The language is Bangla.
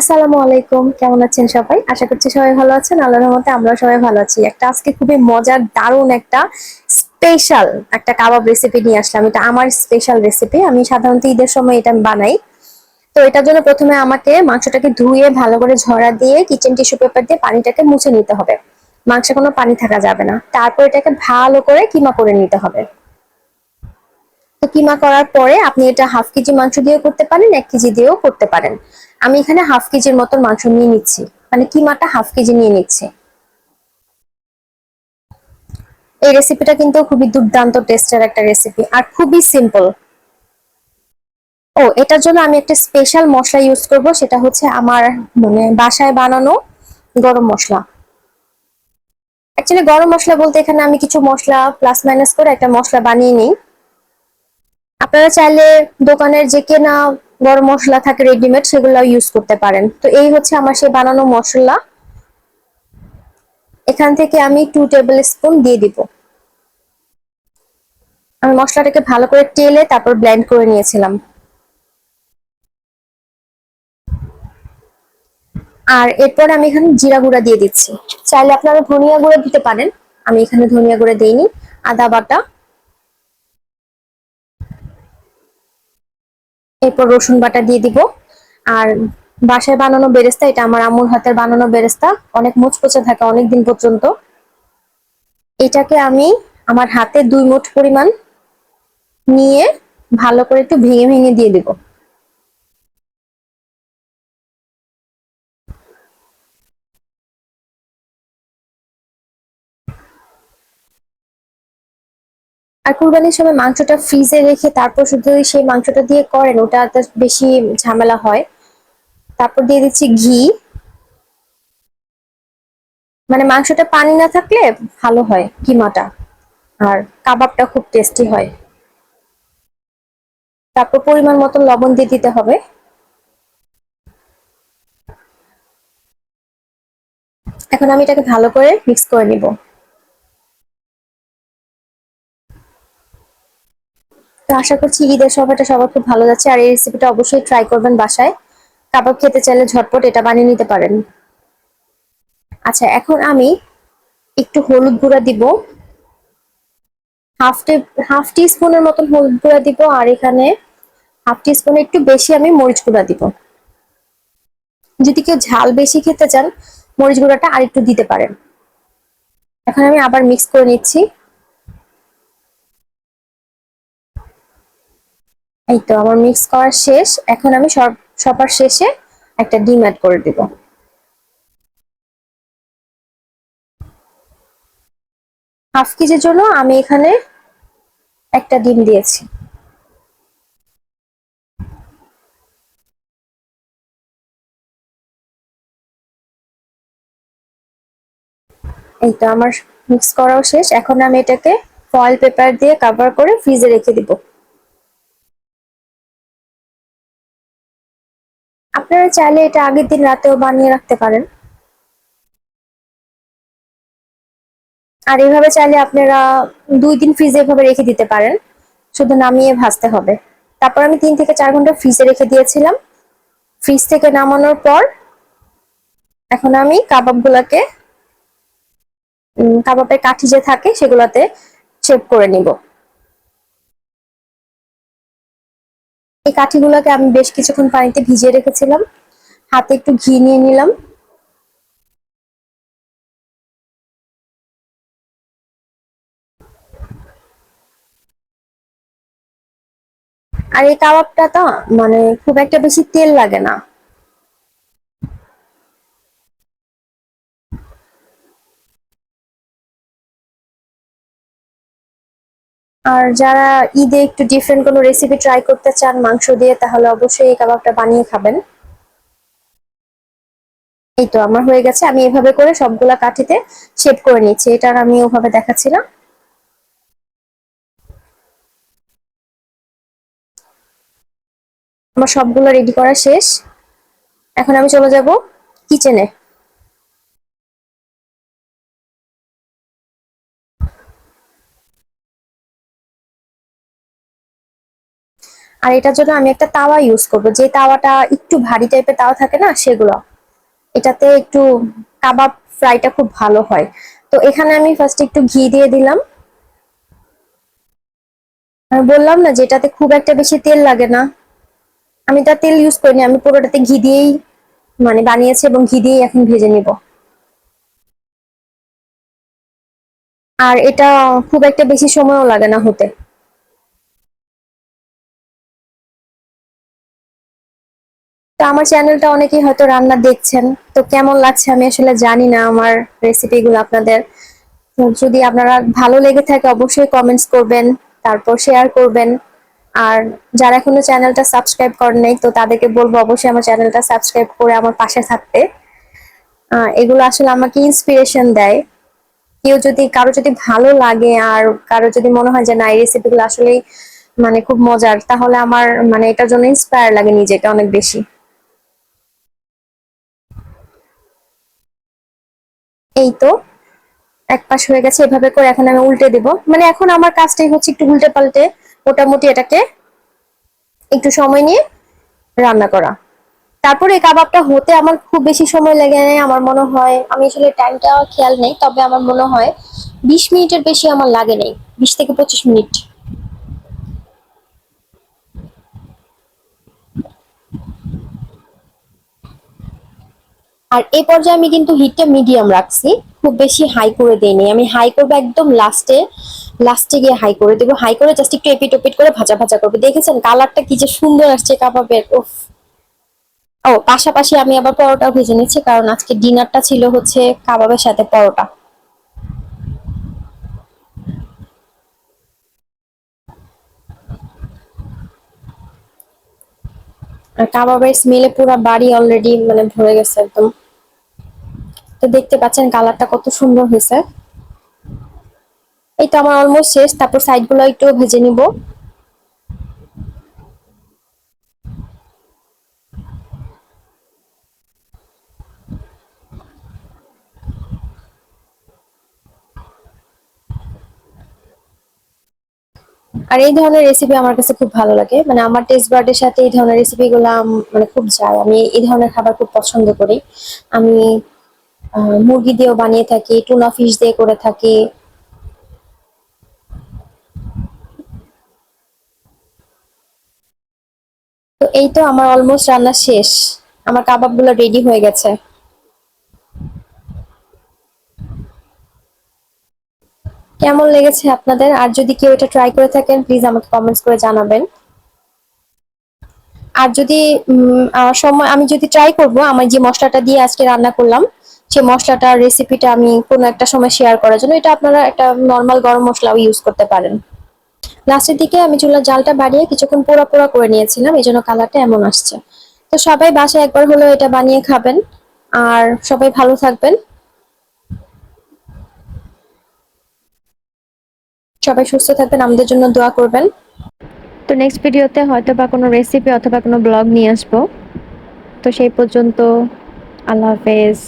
আসসালামু আলাইকুম, কেমন আছেন সবাই? আশা করছি সবাই ভালো আছেন। আল্লাহর রহমতে আমরাও সবাই ভালো আছি। আজকে খুবই মজার, দারুণ একটা স্পেশাল একটা কাবাব রেসিপি নিয়ে আসলাম। এটা আমার স্পেশাল রেসিপি। আমি সাধারণত ঈদের সময় এটা আমি বানাই। তো এটার জন্য প্রথমে আমাকে মাংসটাকে ধুয়ে ভালো করে ঝরা দিয়ে কিচেন টিস্যু পেপার দিয়ে পানিটাকে মুছে নিতে হবে। মাংসে কোনো পানি থাকা যাবে না। তারপর এটাকে ভালো করে কিমা করে নিতে হবে। তো কিমা করার পরে আপনি এটা হাফ কেজি মাংস দিয়েও করতে পারেন, 1 কেজি দিয়েও করতে পারেন। আমি এখানে হাফ কেজির মতন মাংস নিয়ে নিচ্ছি, মানে কিমাটা হাফ কেজি নিয়ে নিচ্ছি। এই রেসিপিটা কিন্তু খুবই দুর্দান্ত টেস্টের একটা রেসিপি আর খুবই সিম্পল। ও, এটার জন্য আমি একটা স্পেশাল মশলা ইউজ করব, সেটা হচ্ছে আমার মানে বাসায় বানানো গরম মশলা। অ্যাকচুয়ালি গরম মশলা বলতে এখানে আমি কিছু মশলা প্লাস মাইনাস করে একটা মশলা বানিয়ে নিই। আপনারা চাইলে দোকানের যে কেনা গরম মশলা থাকে রেডিমেড, সেগুলো ইউজ করতে পারেন। তো এই হচ্ছে আমার সেই বানানো মশলা। এখান থেকে আমি 2 টেবিল স্পুন দিয়ে দিব। আমি মশলাটাকে ভালো করে টেলে তারপর ব্লেন্ড করে নিয়েছিলাম। আর এরপর আমি এখানে জিরা গুঁড়া দিয়ে দিচ্ছি। চাইলে আপনারা ধনিয়া গুঁড়া দিতে পারেন, আমি এখানে ধনিয়া গুঁড়া দেইনি। আদা বাটা, এরপর রসুন বাটা দিয়ে দিব। আর বাসায় বানানো বেরেস্তা, এটা আমার আম্মুর হাতের বানানো বেরেস্তা, অনেক মুচমুচে থাকে অনেক দিন পর্যন্ত। এটাকে আমি আমার হাতে 2 মুঠ পরিমাণ নিয়ে ভালো করে একটু ভেঙে ভেঙে দিয়ে দিব। আর কুরবানির সময় মাংসটা ফ্রিজে রেখে তারপর শুধু সেই মাংসটা দিয়ে করেন, ওটা তো বেশি ঝামেলা হয়। তারপর দিয়ে দিচ্ছি ঘি। মানে মাংসটা পানি না থাকলে ভালো হয় কিমাটা, আর কাবাবটা খুব টেস্টি হয়। তারপর পরিমাণ মতো লবণ দিয়ে দিতে হবে। এখন আমি এটাকে ভালো করে মিক্স করে নিব। তো আশা করছি ঈদের সময়টা সবার খুব ভালো যাচ্ছে, আর এই রেসিপিটা অবশ্যই ট্রাই করবেন বাসায়। কাবাব খেতে চাইলে ঝটপট এটা বানিয়ে নিতে পারেন। আচ্ছা, এখন আমি একটু হলুদ গুঁড়া দিব। হাফ টি হাফ টি স্পুনের মতন হলুদ গুঁড়া দিব, আর এখানে হাফ টি স্পুনের একটু বেশি আমি মরিচ গুঁড়া দিব। যদি কেউ ঝাল বেশি খেতে চান, মরিচ গুঁড়াটা আর একটু দিতে পারেন। এখন আমি আবার মিক্স করে নিচ্ছি। এই তো আমার মিক্স করা শেষ। এখন আমি সবার শেষে একটা ডিম অ্যাড করে দিব। হাফ কেজির জন্য আমি এখানে একটা ডিম দিয়েছি। এই তো আমার মিক্স করাও শেষ। এখন আমি এটাকে ফয়েল পেপার দিয়ে কভার করে ফ্রিজে রেখে দিব। আপনারা চাইলে এটা আগের দিন রাতেও বানিয়ে রাখতে পারেন। আর এইভাবে চাইলে আপনারা 2 দিন ফ্রিজে এভাবে রেখে দিতে পারেন, শুধু নামিয়ে ভাজতে হবে। তারপর আমি 3 থেকে 4 ঘন্টা ফ্রিজে রেখে দিয়েছিলাম। ফ্রিজ থেকে নামানোর পর এখন আমি কাবাব গুলাকে, কাবাবের কাঠি যে থাকে সেগুলাতে শেপ করে নিব। এই কাঠিগুলোকে আমি বেশ কিছুক্ষণ পানিতে ভিজিয়ে রেখেছিলাম। হাতে একটু ঘি নিয়ে নিলাম। আর এই কাবাবটা তো মানে খুব একটা বেশি তেল লাগে না। আর যারা ঈদে একটু ডিফারেন্ট কোনো রেসিপি ট্রাই করতে চান মাংস দিয়ে, তাহলে অবশ্যই এই কাবাবটা বানিয়ে খাবেন। এই তো আমার হয়ে গেছে। আমি এভাবে করে সবগুলা কাঠিতে শেপ করে নিচ্ছি, এটা আর আমি ওভাবে দেখাচ্ছি না। আমার সবগুলো রেডি করা শেষ। এখন আমি চলে যাব কিচেনে। আর এটার জন্য আমি একটা তাওয়া ইউজ করব, যে তাওয়াটা একটু ভারী টাইপের তাওয়া থাকে না সেগুলো। এটাতে একটু কাবাব ফ্রাইটা খুব ভালো হয়। তো এখানে আমি ফার্স্ট একটু ঘি দিয়ে দিলাম। আমি বললাম না যে এটাতে খুব একটা বেশি তেল লাগে না, আমি তার তেল ইউজ করিনি, আমি পুরোটাতে ঘি দিয়েই মানে বানিয়েছি এবং ঘি দিয়েই এখন ভেজে নিব। আর এটা খুব একটা বেশি সময়ও লাগে না হতে। তো আমার চ্যানেলটা অনেকেই হয়তো রান্না দেখছেন, তো কেমন লাগছে আমি আসলে জানি না আমার রেসিপিগুলো আপনাদের। তো যদি আপনারা ভালো লেগে থাকে অবশ্যই কমেন্টস করবেন, তারপর শেয়ার করবেন। আর যারা এখনো চ্যানেলটা সাবস্ক্রাইব করেন নাই তো তাদেরকে বলবো অবশ্যই আমার চ্যানেলটা সাবস্ক্রাইব করে আমার পাশে থাকতে। এগুলো আসলে আমাকে ইন্সপিরেশন দেয়। কেউ যদি কারো যদি ভালো লাগে আর কারো যদি মনে হয় যে না এই রেসিপিগুলো আসলেই মানে খুব মজার, তাহলে আমার মানে এটার জন্য ইন্সপায়ার লাগে নিজেকে অনেক বেশি। এই তো এক পাশ হয়ে গেছে, এভাবে করে এখন আমি উল্টে দিব। মানে এখন আমার কাজটাই হচ্ছে একটু উল্টে পাল্টে মোটামুটি এটাকে একটু সময় নিয়ে রান্না করা। তারপরে এই কাবাবটা হতে আমার খুব বেশি সময় লাগে না, আমার মনে হয়, আমি আসলে টাইমটা খেয়াল নেই, তবে আমার মনে হয় 20 মিনিটের বেশি আমার লাগে নেই, 20 থেকে 25 মিনিট। আর এই পর্যায়ে আমি কিন্তু হিটটা মিডিয়াম রাখছি, খুব বেশি হাই করে দেইনি। আমি হাই করবো একদম লাস্টে, লাস্টে গিয়ে হাই করে দেবো। হাই করে জাস্ট একটু এপিট ওপিট করে ভাজা ভাজা করবো। দেখেছেন কালারটা কি যে সুন্দর আসছে কাবাবের, উফ। ও পাশাপাশি আমি আবার পরোটাও ভেজে নিচ্ছি, কারণ আজকে ডিনারটা ছিল হচ্ছে কাবাবের সাথে পরোটা। আর কাবাবের স্মেলে পুরো বাড়ি অলরেডি মানে ভরে গেছে একদম। তো দেখতে পাচ্ছেন কালারটা কত সুন্দর হয়েছে। এই তো আমার অলমোস্ট শেষ, তারপর সাইড গুলো একটু ভেজে নিব। আর এই ধরনের রেসিপি আমার কাছে খুব ভালো লাগে, মানে আমার টেস্ট বার্ডের সাথে এই ধরনের রেসিপি গুলা মানে খুব যায়। আমি এই ধরনের খাবার খুব পছন্দ করি। আমি মুরগি দিয়েও বানিয়ে থাকি, টুনা ফিশ দিয়ে করে থাকি। তো এই তো আমার অলমোস্ট রান্না শেষ, আমার কাবাব গুলো রেডি হয়ে গেছে। কেমন লেগেছে আপনাদের? আর যদি কেউ এটা ট্রাই করে থাকেন প্লিজ আমাকে কমেন্টস করে জানাবেন। আর যদি সময় আমি যদি ট্রাই করব, আমার যে মশলাটা দিয়ে আজকে রান্না করলাম সেই মশলাটার রেসিপিটা আমি কোনো একটা সময় শেয়ার করার জন্য, এটা আপনারা একটা নর্মাল গরম মশলাও ইউজ করতে পারেন। লাস্টের দিকে আমি চুলার জালটা বাড়িয়ে কিছুক্ষণ পোড়া পোড়া করে নিয়েছিলাম, এই জন্য কালারটা এমন আসছে। তো সবাই বাসায় একবার হলেও এটা বানিয়ে খাবেন। আর সবাই ভালো থাকবেন, সবাই সুস্থ থাকবেন, আমাদের জন্য দোয়া করবেন। তো নেক্সট ভিডিওতে হয়তো বা কোনো রেসিপি অথবা কোনো ব্লগ নিয়ে আসবো। তো সেই পর্যন্ত আল্লাহ হাফেজ।